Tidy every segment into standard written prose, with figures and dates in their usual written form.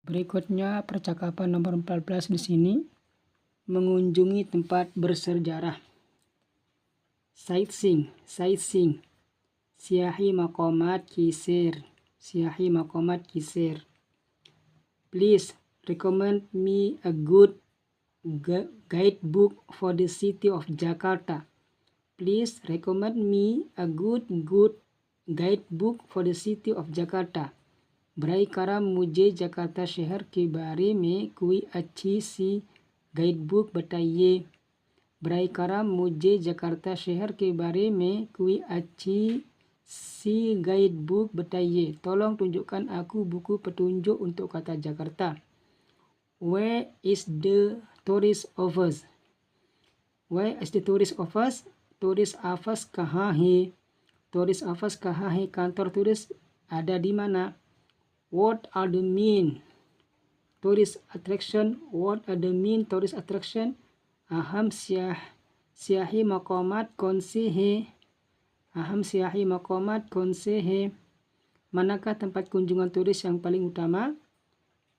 Berikutnya percakapan nomor 14 di sini. Mengunjungi tempat bersejarah. Sightseeing. Siyahi maqamat kisir. Please recommend me a good guidebook for the city of Jakarta. Please recommend me a good guidebook for the city of Jakarta. बराए करम मुझे जकार्ता शहर के बारे में कोई अच्छी सी गाइडबुक बताइए. बराए करम मुझे जकार्ता शहर के बारे में कोई अच्छी सी guidebook बताइए. Tolong tunjukkan aku buku petunjuk untuk kota Jakarta. Where is the tourist office? Where is the tourist office? Tourist office कहाँ है? Tourist office कहाँ है? Kantor turis ada di mana? What are the main tourist attraction? What are the main tourist attraction? Aham siyahi maqamat kaun se hai? Aham siyahi maqamat kaun se hai? Manakah tempat kunjungan turis yang paling utama?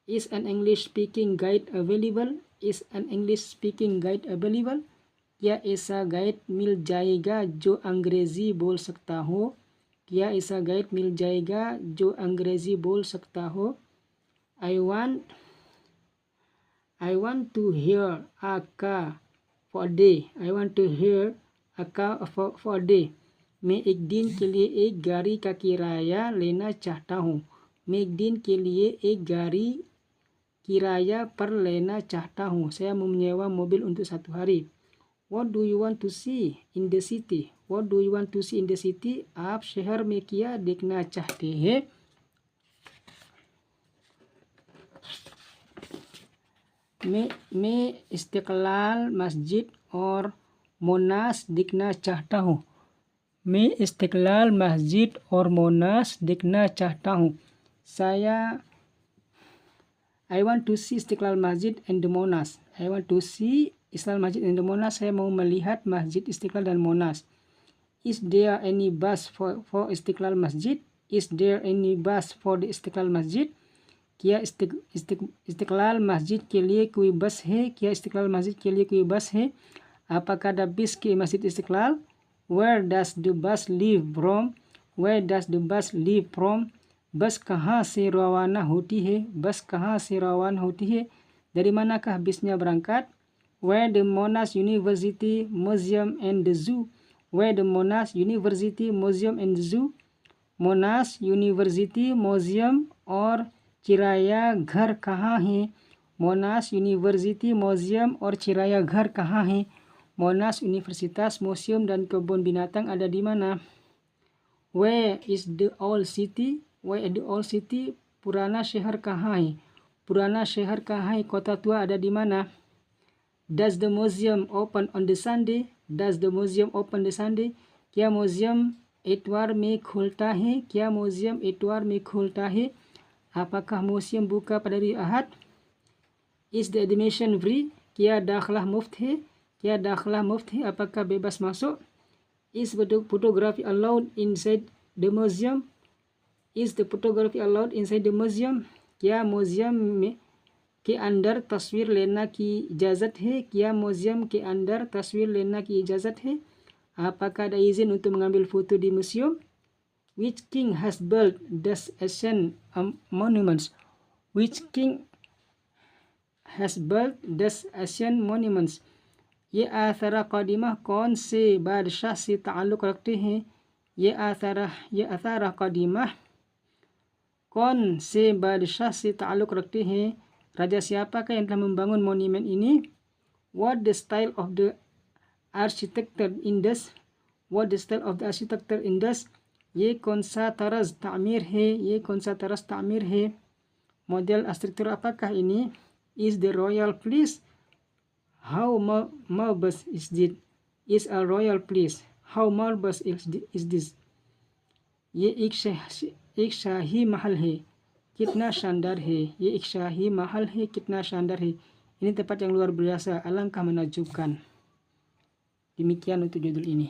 Is an English speaking guide available? Is an English speaking guide available? क्या ऐसा गाइड मिल जाएगा जो अंग्रेजी बोल सकता हो? क्या ऐसा गाइड मिल जाएगा जो अंग्रेजी बोल सकता हो? I want to hear a car for a day. I want to hear a car for a day. मैं एक दिन के लिए एक गाड़ी का किराया लेना चाहता हूँ. मैं एक दिन के लिए एक गाड़ी किराया पर लेना चाहता हूँ. Saya mau menyewa mobil untuk 1 hari. What do you want to see in the city? What do you want to see in the city? आप शहर में क्या देखना चाहते हैं? मैं इस्तिकलाल मस्जिद और मोनास देखना चाहता हूँ. मैं इस्तिकलाल मस्जिद और मोनास देखना चाहता हूँ. I want to see Istiqlal Masjid and the Monas. I want to see Istiqlal Masjid and the Monas. Saya mau melihat Masjid Istiqlal dan Monas. Is there any bus for Istiqlal Masjid? Is there any bus for the Istiqlal Masjid? क्या इस्तिकलाल मस्जिद के लिए कोई बस है? क्या इस्तिकलाल मस्जिद के लिए कोई बस है? Apakah ada bis ke Masjid Istiqlal? Where does the bus leave from? Where does the bus leave from? बस कहाँ से रवाना होती है? बस कहाँ से रवाना होती है? Dari manakah bisnya berangkat? Where the Monash University Museum and the Zoo? Where the Monash University Museum and the Zoo? Monash University Museum और चिराया घर कहाँ है? Monash University Museum और चिराया घर कहाँ है? Monash Universitas Museum dan kebun binatang ada di mana? Where is the old city? Where is the old city? पुराना शहर कहाँ है? पुराना शहर कहाँ है? kota tua ada di mana? Does the museum open on the Sunday? Does the museum open the Sunday? क्या museum इतवार में खुलता है? क्या museum इतवार में खुलता है? Apakah museum buka pada hari Ahad? Is the admission free? क्या दाखला मुफ्त है? क्या दाखला मुफ्त है? Apakah bebas masuk? Is photography allowed inside the museum? Is the photography allowed inside the museum? क्या museum में के अंदर तस्वीर लेना की इजाज़त है? क्या museum के अंदर तस्वीर लेना की इजाज़त है? Apakah ada izin untuk mengambil foto di museum? Which king has built these ancient monuments? Which king has built these ancient monuments? ये आथारा कदीमा कौन से बादशाह से ताल्लुक़ रखते हैं? ये आथारा कदीमा कौन से बादशाह से ताल्लुक़ रखते हैं? Raja siapakah yang telah membangun monumen ini? What the style of the architecture in this? What the style of the architecture in this? ये कौन सा तरज़ तामीर है? ये कौन सा तरज़ तामीर है? Model arsitektur apakah ini? Is the royal place? How marvelous is it? Is a royal place? How marvelous is this? ये एक शाही महल है, कितना शानदार है. ये एक शाही महल है, कितना शानदार है. Ini tempat yang luar biasa, alangkah menakjubkan. Demikian untuk judul ini.